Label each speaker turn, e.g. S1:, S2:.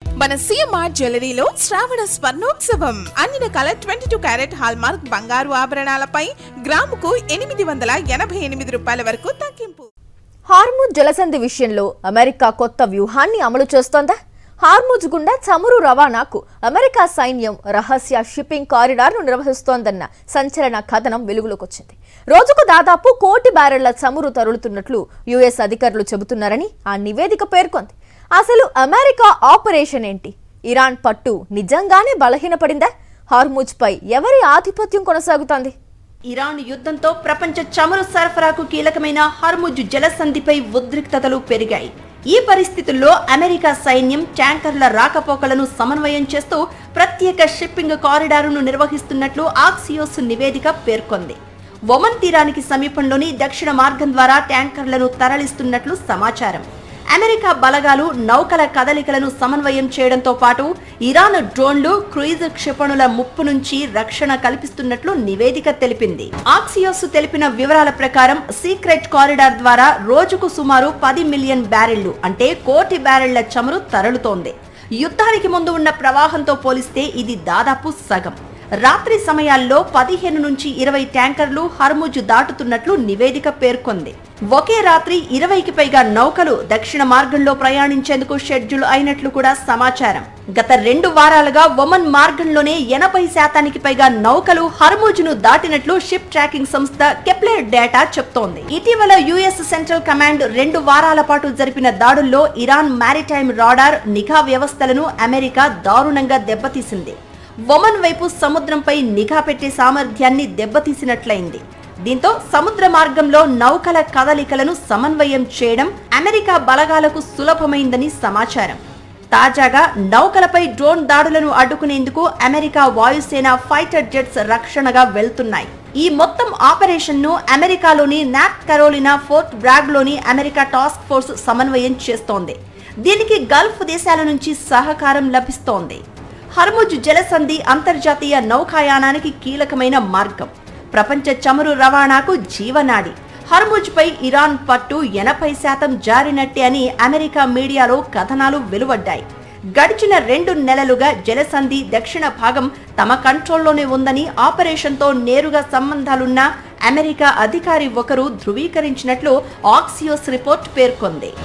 S1: మన సిఎంఆర్ జ్యువెలరీలో శ్రావణ స్వర్ణోత్సవం అన్ని రకాల 22 క్యారెట్ హాల్మార్క్ బంగారు ఆభరణాలపై గ్రాముకు 888 రూపాయల వరకు తగ్గింపు.
S2: హార్ముజ్ జలసంధి విషయంలో అమెరికా కొత్త వ్యూహాన్ని అమలు చేస్తోందా? హార్ముజ్ గుండా చమురు రవాణాకు అమెరికా సైన్యం రహస్య షిప్పింగ్ కారిడార్ను నిర్వహిస్తోందన్న సంచలన కథనం వెలుగులోకొచ్చింది. రోజుకు దాదాపు 1 కోటి బ్యారెళ్ల చమురు తరలుతున్నట్లు యుఎస్ అధికారులు చెబుతున్నారని ఆ నివేదిక పేర్కొంది. అసలు అమెరికా ఆపరేషన్ ఏంటి? ఇరాన్ పట్టు నిజంగానే బలహీనపడిందా? హార్ముజ్ పై ఎవరి ఆధిపత్యం కొనసాగుతోంది?
S3: ఇరాన్ యుద్ధంతో ప్రపంచ చమురు సరఫరాకు కీలకమైన హార్ముజ్ జలసంధిపై ఉద్రిక్తతలు పెరిగాయి. ఈ పరిస్థితుల్లో అమెరికా సైన్యం ట్యాంకర్ల రాకపోకలను సమన్వయం చేస్తూ ప్రత్యేక షిప్పింగ్ కారిడారును నిర్వహిస్తున్నట్లు ఆక్సియోస్ నివేదిక పేర్కొంది. ఒమన్ తీరానికి సమీపంలోని దక్షిణ మార్గం ద్వారా ట్యాంకర్లను తరలిస్తున్నట్లు సమాచారం. అమెరికా బలగాలు నౌకల కదలికలను సమన్వయం చేయడంతో పాటు ఇరాన్ డ్రోన్లు, క్రూయిజ్ క్షిపణుల ముప్పు నుంచి రక్షణ కల్పిస్తున్నట్లు నివేదిక తెలిపింది. ఆక్సియోస్ తెలిపిన వివరాల ప్రకారం సీక్రెట్ కారిడార్ ద్వారా రోజుకు సుమారు 10 మిలియన్ బ్యారెళ్లు అంటే 1 కోటి బ్యారెళ్ల చమురు తరలుతోంది. యుద్ధానికి ముందు ఉన్న ప్రవాహంతో పోలిస్తే ఇది దాదాపు సగం. రాత్రి సమయాల్లో 15 నుంచి 20 ట్యాంకర్లు హార్ముజ్ దాటుతున్నట్లు నివేదిక పేర్కొంది. ఒకే రాత్రి 20కి పైగా నౌకలు దక్షిణ మార్గంలో ప్రయాణించేందుకు షెడ్యూల్ అయినట్లు కూడా సమాచారం. గత 2 వారాలుగా ఒమన్ మార్గంలోనే 80% పైగా నౌకలు హార్ముజ్ను దాటినట్లు షిప్ ట్రాకింగ్ సంస్థ కెప్లర్ డేటా చెప్తోంది. ఇటీవల యుఎస్ సెంట్రల్ కమాండ్ 2 వారాల పాటు జరిపిన దాడుల్లో ఇరాన్ మారిటైమ్ రాడార్, నిఘా వ్యవస్థలను అమెరికా దారుణంగా దెబ్బతీసింది. ఒమన్ వైపు సముద్రంపై నిఘా పెట్టే సామర్థ్యాన్ని దెబ్బతీసినట్లయింది. దీంతో సముద్ర మార్గంలో నౌకల కదలికలను సమన్వయం చేయడం అమెరికా బలగాలకు సులభమైందని సమాచారం. తాజాగా నౌకలపై డ్రోన్ దాడులను అడ్డుకునేందుకు అమెరికా వాయుసేన ఫైటర్ జెట్స్ రక్షణగా వెళ్తున్నాయి. ఈ మొత్తం ఆపరేషన్ ను అమెరికాలోని నార్త్ కరోలినా ఫోర్ట్ బ్రాగ్లోని అమెరికా టాస్క్ ఫోర్స్ సమన్వయం చేస్తోంది. దీనికి గల్ఫ్ దేశాల నుంచి సహకారం లభిస్తోంది. హార్ముజ్ జలసంధి అంతర్జాతీయ నౌకాయానానికి కీలకమైన మార్గం, ప్రపంచ చమురు రవాణాకు జీవనాడి. హార్ముజ్ పై ఇరాన్ పట్టు 80% జారినట్టే అని అమెరికా మీడియాలో కథనాలు వెలువడ్డాయి. గడిచిన 2 నెలలుగా జలసంధి దక్షిణ భాగం తమ కంట్రోల్లోనే ఉందని ఆపరేషన్తో నేరుగా సంబంధాలున్న అమెరికా అధికారి ఒకరు ధృవీకరించినట్లు ఆక్సియోస్ రిపోర్ట్ పేర్కొంది.